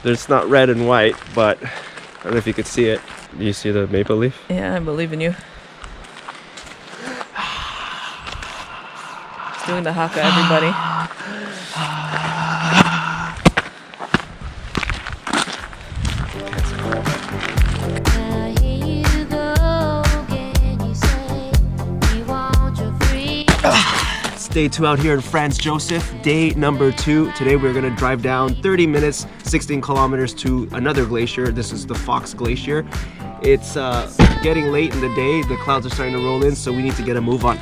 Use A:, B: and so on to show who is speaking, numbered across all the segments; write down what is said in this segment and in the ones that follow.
A: It's not red and white, but I don't know if you could see it. Do you see the maple leaf?
B: Yeah, I believe in you. It's doing the haka, everybody.
A: Day 2 out here in Franz Josef, day number 2. Today we're gonna drive down 30 minutes, 16 kilometers to another glacier. This is the Fox Glacier. It's getting late in the day. The clouds are starting to roll in, so we need to get a move on.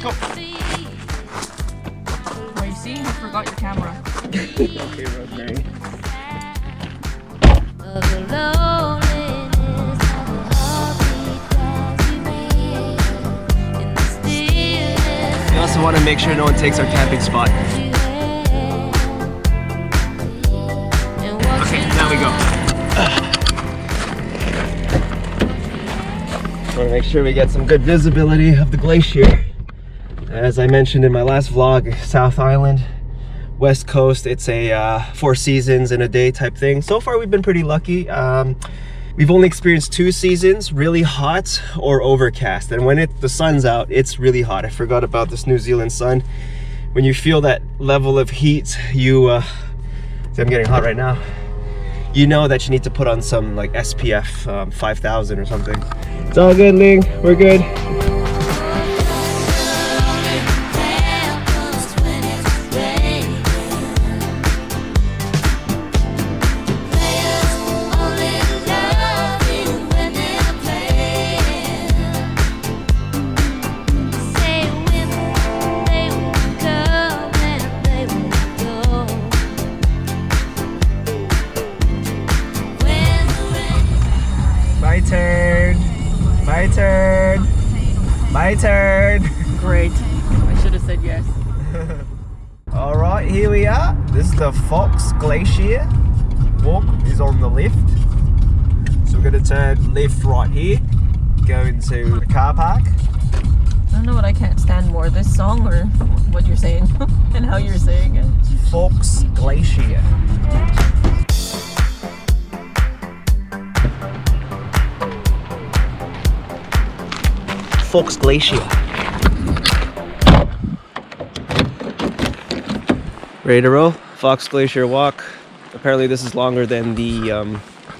A: Go.
B: Well, you see, you forgot your camera.
A: Okay, Rosemary. We also want to make sure no one takes our camping spot. Okay, now we go. Want to make sure we get some good visibility of the glacier. As I mentioned in my last vlog, South Island, West Coast, it's a 4 seasons in a day type thing. So far we've been pretty lucky. We've only experienced 2 seasons, really hot or overcast. And when the sun's out, it's really hot. I forgot about this New Zealand sun. When you feel that level of heat, see, I'm getting hot right now. You know that you need to put on some like SPF 5000 or something. It's all good, Ling, we're good. My turn.
B: Great. I should have said yes.
A: Alright, here we are. This is the Fox Glacier. Walk is on the left. So we're going to turn left right here. Go into the car park.
B: I don't know what I can't stand more, this song or what you're saying and how you're saying it.
A: Fox Glacier. Fox Glacier. Ready to roll? Fox Glacier Walk. Apparently this is longer than the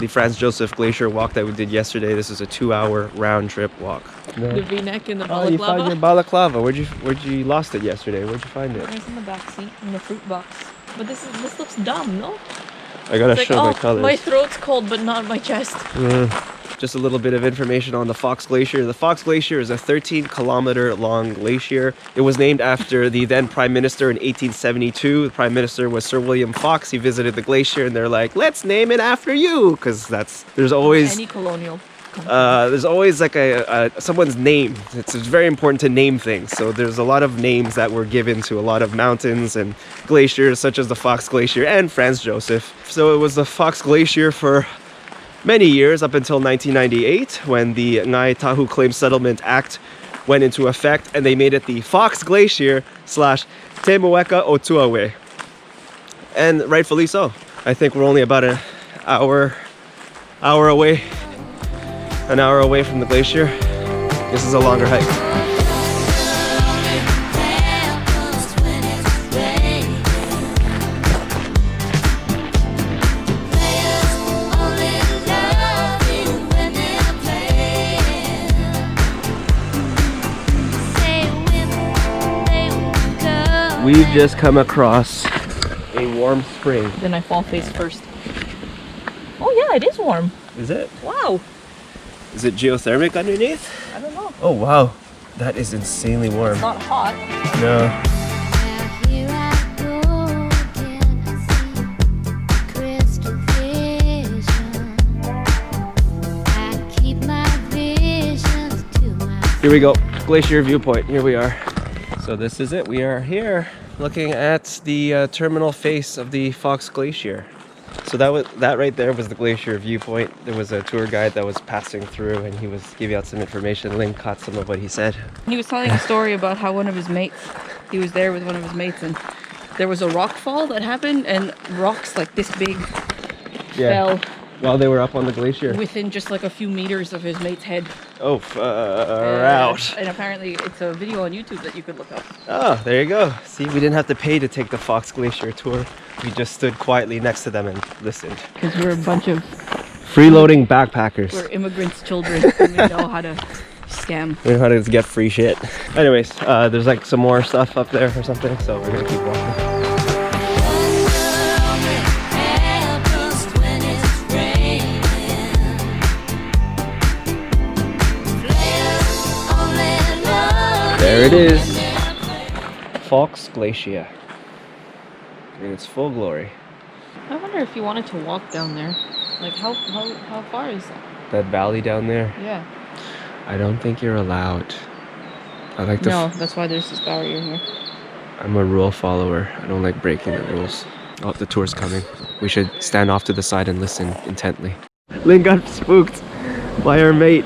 A: Franz Josef Glacier Walk that we did yesterday. This is a 2-hour round trip walk.
B: The V-neck in the
A: balaclava. Oh, you found your balaclava. Where'd you lost it yesterday? Where'd you find it?
B: It's in the back seat in the fruit box. But this looks dumb, no?
A: I gotta
B: it's
A: show
B: like,
A: my colors.
B: My throat's cold, but not my chest.
A: Just a little bit of information on the Fox Glacier. The Fox Glacier is a 13-kilometer long glacier. It was named after the then Prime Minister in 1872. The Prime Minister was Sir William Fox. He visited the glacier and they're like, let's name it after you, because there's always
B: any colonial
A: there's always like someone's name. It's very important to name things. So there's a lot of names that were given to a lot of mountains and glaciers, such as the Fox Glacier and Franz Josef. So it was the Fox Glacier for many years, up until 1998, when the Ngai Tahu Claim Settlement Act went into effect, and they made it the Fox Glacier / Te Moeka o Tuawe. And rightfully so. I think we're only about an hour away from the glacier. This is a longer hike. We've just come across a warm spring.
B: Then I fall face first. Oh yeah, it is warm.
A: Is it?
B: Wow.
A: Is it geothermic underneath?
B: I don't know.
A: Oh wow, that is insanely warm.
B: It's not hot.
A: No. Here we go, Glacier Viewpoint. Here we are. So this is it. We are here looking at the terminal face of the Fox Glacier. So that right there was the Glacier Viewpoint. There was a tour guide that was passing through and he was giving out some information. Link caught some of what he said.
B: He was telling a story about how one of his mates, he was there with one of his mates and there was a rock fall that happened and rocks like this big fell
A: while they were up on the glacier.
B: within just like a few meters of his mate's head.
A: Oh, far out.
B: And apparently it's a video on YouTube that you could look up.
A: Oh, there you go. See, we didn't have to pay to take the Fox Glacier tour. We just stood quietly next to them and listened.
B: Because we're a bunch of
A: freeloading backpackers.
B: We're immigrants' children who know how to scam.
A: We know how to get free shit. Anyways, there's like some more stuff up there or something, so we're gonna keep walking. There it is, Fox Glacier in its full glory.
B: I wonder if you wanted to walk down there. Like how far is that?
A: That valley down there?
B: Yeah.
A: I don't think you're allowed. I like to.
B: No, that's why there's this barrier here.
A: I'm a rule follower. I don't like breaking the rules. Oh, the tour's coming. We should stand off to the side and listen intently. Lynn got spooked by her mate.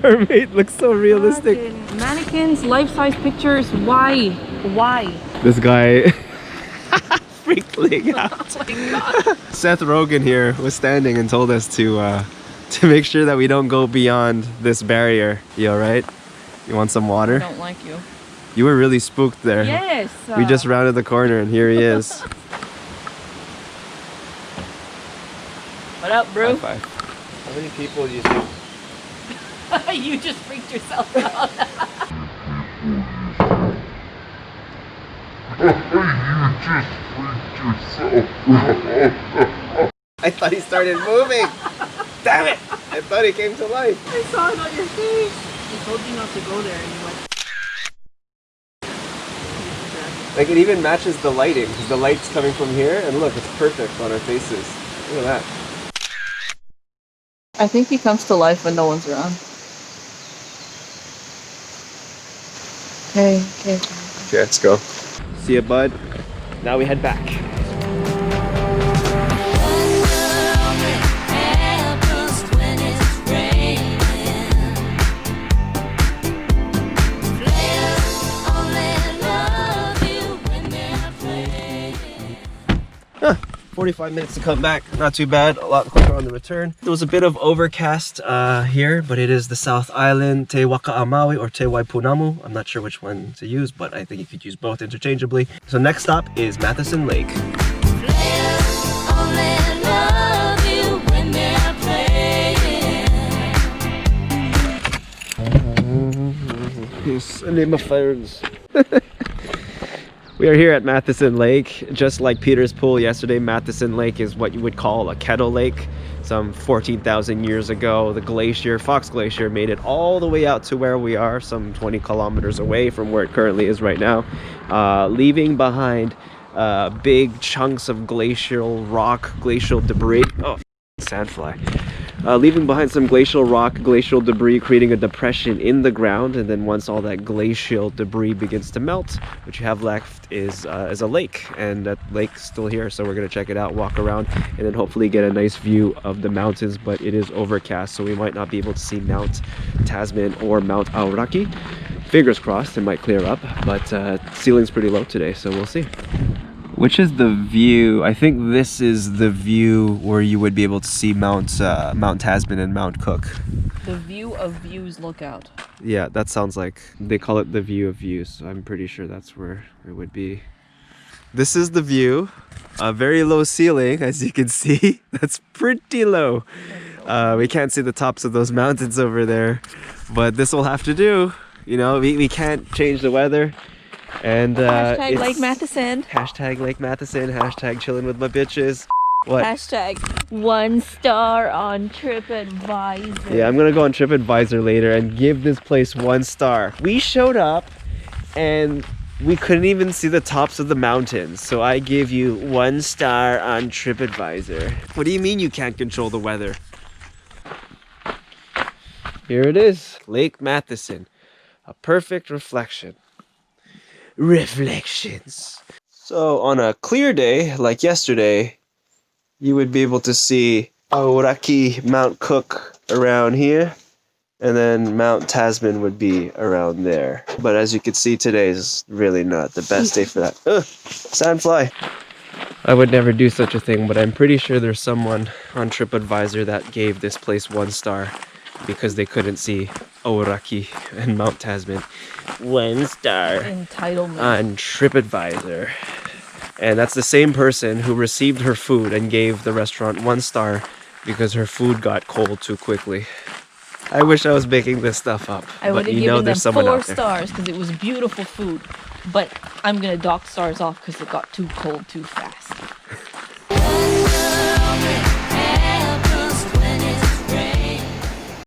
A: Her mate looks so realistic.
B: Mannequins, life-size pictures. Why? Why?
A: This guy freaking out.
B: Oh my god.
A: Seth Rogen here was standing and told us to make sure that we don't go beyond this barrier. You alright? You want some water?
B: I don't like you.
A: You were really spooked there.
B: Yes.
A: We just rounded the corner and here he is.
B: What up, bro?
A: High five. How many people do you think?
B: You just freaked yourself out.
A: I thought he started moving. Damn it! I thought he came to life.
B: I saw it on your face. I told you not to go there and you went.
A: Like it even matches the lighting because the light's coming from here and look, it's perfect on our faces. Look at that.
B: I think he comes to life when no one's around. Okay.
A: Okay, let's go. See ya, bud. Now we head back. Huh. 45 minutes to come back. Not too bad. A lot quicker on the return. There was a bit of overcast here, but it is the South Island, Te Wakaamawi or Te Waipunamu. I'm not sure which one to use, but I think you could use both interchangeably. So next stop is Matheson Lake. Yes, name of phones. We are here at Matheson Lake. Just like Peter's Pool yesterday, Matheson Lake is what you would call a kettle lake. Some 14,000 years ago, the glacier, Fox Glacier, made it all the way out to where we are, some 20 kilometers away from where it currently is right now, leaving behind big chunks of glacial rock, glacial debris. Oh, sandfly. Leaving behind some glacial rock, glacial debris, creating a depression in the ground, and then once all that glacial debris begins to melt, what you have left is a lake, and that lake's still here, so we're going to check it out, walk around, and then hopefully get a nice view of the mountains, but it is overcast, so we might not be able to see Mount Tasman or Mount Aoraki. Fingers crossed, it might clear up, but ceiling's pretty low today, so we'll see. Which is the view? I think this is the view where you would be able to see Mount Tasman and Mount Cook.
B: The view of views lookout.
A: Yeah, that sounds like they call it the view of views. So I'm pretty sure that's where it would be. This is the view. A very low ceiling, as you can see. That's pretty low. We can't see the tops of those mountains over there, but this will have to do. You know, we can't change the weather. And
B: hashtag Lake Matheson.
A: Hashtag Lake Matheson. Hashtag chilling with my bitches. What?
B: Hashtag 1 star on TripAdvisor.
A: Yeah, I'm gonna go on TripAdvisor later and give this place 1 star. We showed up and we couldn't even see the tops of the mountains, so I give you 1 star on TripAdvisor. What do you mean you can't control the weather? Here it is, Lake Matheson, a perfect reflection. Reflections. So on a clear day like yesterday, you would be able to see Aoraki, Mount Cook around here, and then Mount Tasman would be around there. But as you can see, today is really not the best day for that. Ugh, sandfly. I would never do such a thing, but I'm pretty sure there's someone on TripAdvisor that gave this place 1 star because they couldn't see Aoraki and Mount Tasman. 1 star
B: Entitlement.
A: on TripAdvisor. And that's the same person who received her food and gave the restaurant 1 star because her food got cold too quickly. I wish I was making this stuff up,
B: I would
A: but
B: have
A: you know
B: given them
A: there's someone
B: 4
A: out there.
B: stars because it was beautiful food. But I'm gonna dock stars off because it got too cold too fast.